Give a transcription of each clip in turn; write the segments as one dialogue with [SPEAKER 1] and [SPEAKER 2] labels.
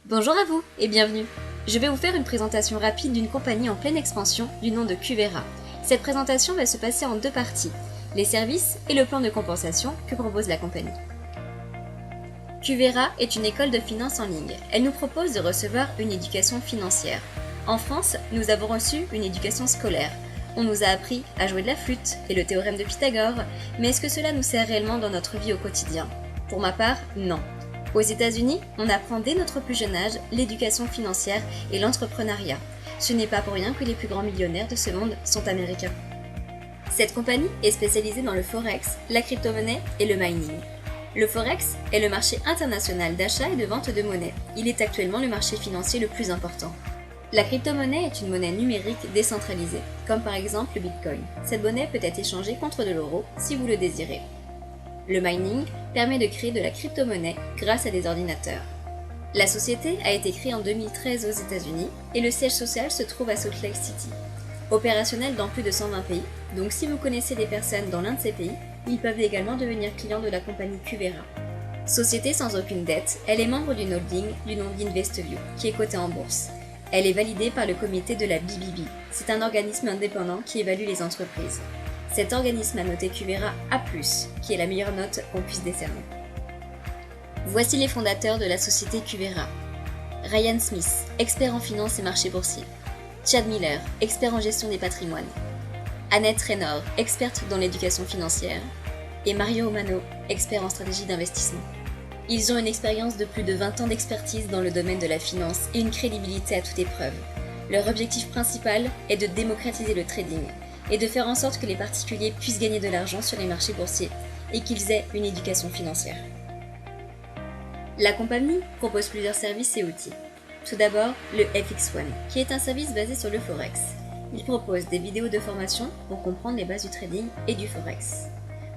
[SPEAKER 1] Bonjour à vous et bienvenue. Je vais vous faire une présentation rapide d'une compagnie en pleine expansion du nom de Cuvera. Cette présentation va se passer en deux parties, les services et le plan de compensation que propose la compagnie. Cuvera est une école de finance en ligne. Elle nous propose de recevoir une éducation financière. En France, nous avons reçu une éducation scolaire. On nous a appris à jouer de la flûte et le théorème de Pythagore, mais est-ce que cela nous sert réellement dans notre vie au quotidien? Pour ma part, non. Aux États-Unis, on apprend dès notre plus jeune âge l'éducation financière et l'entrepreneuriat. Ce n'est pas pour rien que les plus grands millionnaires de ce monde sont américains. Cette compagnie est spécialisée dans le forex, la crypto-monnaie et le mining. Le forex est le marché international d'achat et de vente de monnaie. Il est actuellement le marché financier le plus important. La crypto-monnaie est une monnaie numérique décentralisée, comme par exemple le Bitcoin. Cette monnaie peut être échangée contre de l'euro si vous le désirez. Le mining permet de créer de la crypto-monnaie grâce à des ordinateurs. La société a été créée en 2013 aux États-Unis et le siège social se trouve à Salt Lake City. Opérationnel dans plus de 120 pays, donc si vous connaissez des personnes dans l'un de ces pays, ils peuvent également devenir clients de la compagnie Cuvera. Société sans aucune dette, elle est membre d'une holding du nom d'Investview, qui est cotée en bourse. Elle est validée par le comité de la BBB. C'est un organisme indépendant qui évalue les entreprises. Cet organisme a noté Cuvera A+, qui est la meilleure note qu'on puisse décerner. Voici les fondateurs de la société Cuvera. Ryan Smith, expert en finance et marché boursier. Chad Miller, expert en gestion des patrimoines. Annette Raynor, experte dans l'éducation financière. Et Mario Romano, expert en stratégie d'investissement. Ils ont une expérience de plus de 20 ans d'expertise dans le domaine de la finance et une crédibilité à toute épreuve. Leur objectif principal est de démocratiser le trading et de faire en sorte que les particuliers puissent gagner de l'argent sur les marchés boursiers et qu'ils aient une éducation financière. La compagnie propose plusieurs services et outils. Tout d'abord, le FX1, qui est un service basé sur le Forex. Il propose des vidéos de formation pour comprendre les bases du trading et du Forex.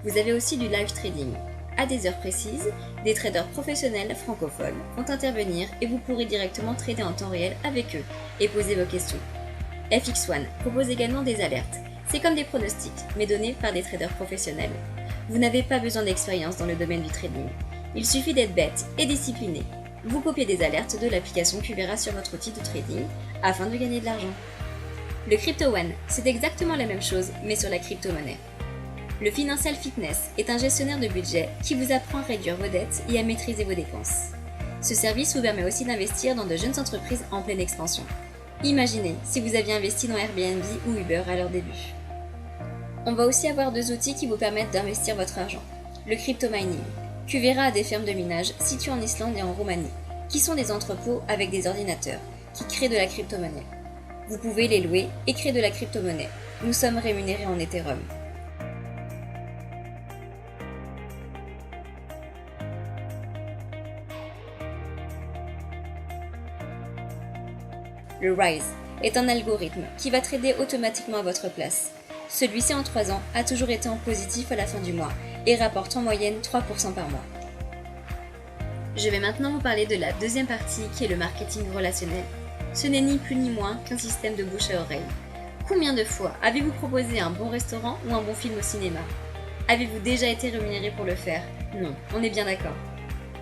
[SPEAKER 1] Vous avez aussi du live trading. À des heures précises, des traders professionnels francophones vont intervenir et vous pourrez directement trader en temps réel avec eux et poser vos questions. FX1 propose également des alertes. C'est comme des pronostics, mais donnés par des traders professionnels. Vous n'avez pas besoin d'expérience dans le domaine du trading. Il suffit d'être bête et discipliné. Vous copiez des alertes de l'application Cuvera sur votre outil de trading afin de gagner de l'argent. Le Crypto One, c'est exactement la même chose, mais sur la crypto-monnaie. Le Financial Fitness est un gestionnaire de budget qui vous apprend à réduire vos dettes et à maîtriser vos dépenses. Ce service vous permet aussi d'investir dans de jeunes entreprises en pleine expansion. Imaginez si vous aviez investi dans Airbnb ou Uber à leur début. On va aussi avoir deux outils qui vous permettent d'investir votre argent. Le crypto mining. Cuvera a des fermes de minage situées en Islande et en Roumanie, qui sont des entrepôts avec des ordinateurs, qui créent de la crypto-monnaie. Vous pouvez les louer et créer de la crypto-monnaie. Nous sommes rémunérés en Ethereum. Le Rise est un algorithme qui va trader automatiquement à votre place. Celui-ci en 3 ans a toujours été en positif à la fin du mois et rapporte en moyenne 3% par mois. Je vais maintenant vous parler de la deuxième partie qui est le marketing relationnel. Ce n'est ni plus ni moins qu'un système de bouche à oreille. Combien de fois avez-vous proposé un bon restaurant ou un bon film au cinéma? Avez-vous déjà été rémunéré pour le faire? Non, on est bien d'accord.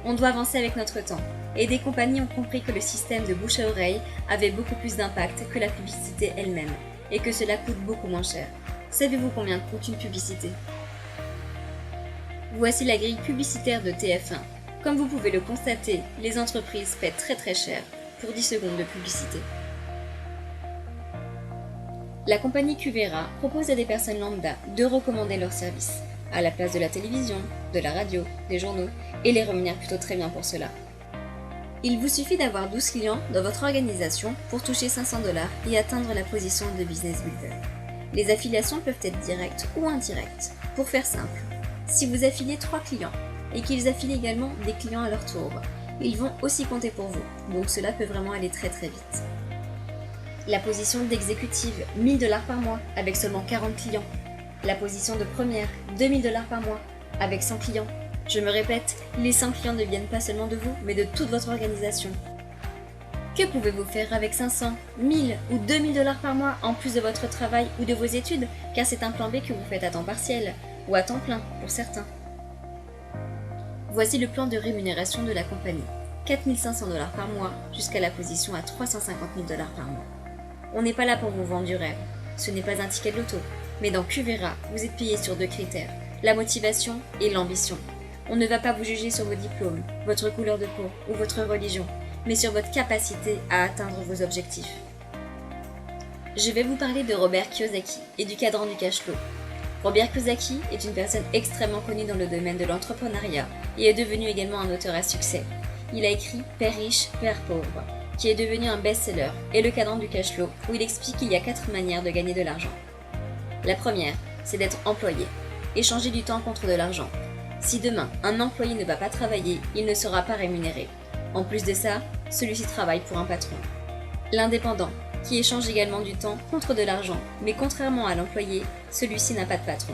[SPEAKER 1] On doit avancer avec notre temps. Et des compagnies ont compris que le système de bouche à oreille avait beaucoup plus d'impact que la publicité elle-même, et que cela coûte beaucoup moins cher. Savez-vous combien coûte une publicité? Voici la grille publicitaire de TF1. Comme vous pouvez le constater, les entreprises paient très cher pour 10 secondes de publicité. La compagnie Cuvera propose à des personnes lambda de recommander leurs services, à la place de la télévision, de la radio, des journaux, et les rémunère plutôt très bien pour cela. Il vous suffit d'avoir 12 clients dans votre organisation pour toucher 500 $ et atteindre la position de business builder. Les affiliations peuvent être directes ou indirectes. Pour faire simple, si vous affiliez 3 clients et qu'ils affilient également des clients à leur tour, ils vont aussi compter pour vous, donc cela peut vraiment aller très vite. La position d'exécutive, 1000 $ par mois avec seulement 40 clients. La position de première, 2000 $ par mois avec 100 clients. Je me répète, les 100 clients ne viennent pas seulement de vous, mais de toute votre organisation. Que pouvez-vous faire avec 500, 1000 ou 2000 $ par mois en plus de votre travail ou de vos études, car c'est un plan B que vous faites à temps partiel, ou à temps plein pour certains. Voici le plan de rémunération de la compagnie. $4 500 par mois jusqu'à la position à $350 000 par mois. On n'est pas là pour vous vendre du rêve, ce n'est pas un ticket de loto, mais dans Qvera, vous êtes payé sur 2 critères, la motivation et l'ambition. On ne va pas vous juger sur vos diplômes, votre couleur de peau ou votre religion, mais sur votre capacité à atteindre vos objectifs. Je vais vous parler de Robert Kiyosaki et du cadran du cash flow. Robert Kiyosaki est une personne extrêmement connue dans le domaine de l'entrepreneuriat et est devenu également un auteur à succès. Il a écrit Père riche, Père pauvre, qui est devenu un best-seller, et le cadran du cash flow, où il explique qu'il y a 4 manières de gagner de l'argent. La première, c'est d'être employé, échanger du temps contre de l'argent. Si demain, un employé ne va pas travailler, il ne sera pas rémunéré. En plus de ça, celui-ci travaille pour un patron. L'indépendant, qui échange également du temps contre de l'argent, mais contrairement à l'employé, celui-ci n'a pas de patron.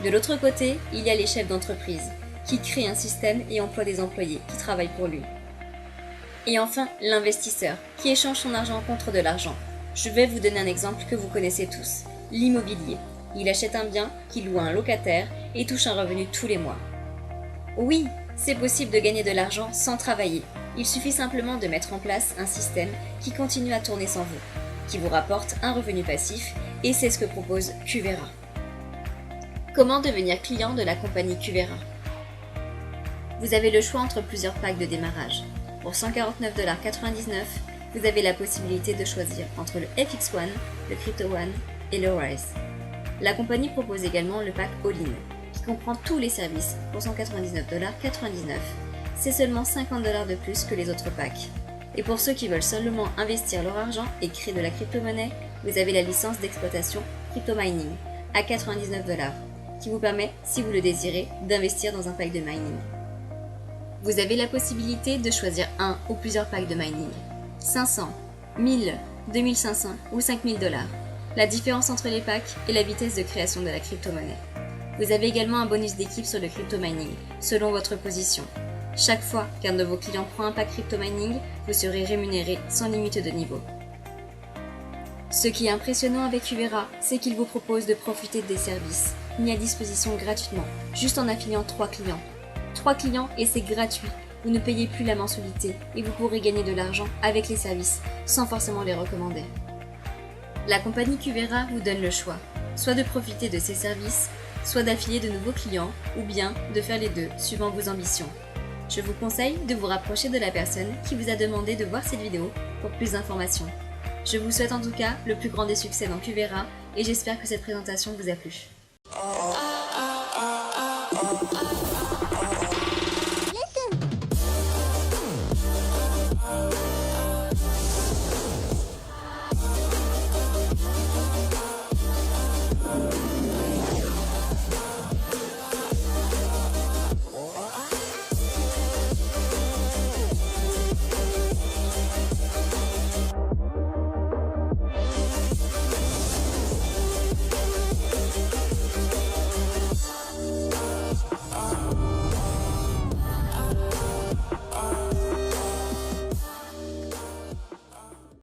[SPEAKER 1] De l'autre côté, il y a les chefs d'entreprise, qui créent un système et emploient des employés qui travaillent pour lui. Et enfin, l'investisseur, qui échange son argent contre de l'argent. Je vais vous donner un exemple que vous connaissez tous, l'immobilier. Il achète un bien, qu'il loue à un locataire et touche un revenu tous les mois. Oui, c'est possible de gagner de l'argent sans travailler. Il suffit simplement de mettre en place un système qui continue à tourner sans vous, qui vous rapporte un revenu passif, et c'est ce que propose Qvera. Comment devenir client de la compagnie Qvera? Vous avez le choix entre plusieurs packs de démarrage. Pour $149,99, vous avez la possibilité de choisir entre le FX1, le Crypto One et le Rise. La compagnie propose également le pack All-in, qui comprend tous les services pour $199,99. C'est seulement $50 de plus que les autres packs. Et pour ceux qui veulent seulement investir leur argent et créer de la crypto-monnaie, vous avez la licence d'exploitation Crypto Mining à $99, qui vous permet, si vous le désirez, d'investir dans un pack de mining. Vous avez la possibilité de choisir un ou plusieurs packs de mining. 500, 1000, 2500 ou $5000. La différence entre les packs est la vitesse de création de la crypto-monnaie. Vous avez également un bonus d'équipe sur le crypto mining, selon votre position. Chaque fois qu'un de vos clients prend un pack crypto mining, vous serez rémunéré sans limite de niveau. Ce qui est impressionnant avec Qvera, c'est qu'il vous propose de profiter des services mis à disposition gratuitement, juste en affiliant 3 clients. 3 clients et c'est gratuit. Vous ne payez plus la mensualité et vous pourrez gagner de l'argent avec les services sans forcément les recommander. La compagnie Qvera vous donne le choix, soit de profiter de ses services, soit d'affilier de nouveaux clients ou bien de faire les deux suivant vos ambitions. Je vous conseille de vous rapprocher de la personne qui vous a demandé de voir cette vidéo pour plus d'informations. Je vous souhaite en tout cas le plus grand des succès dans Qvera et j'espère que cette présentation vous a plu.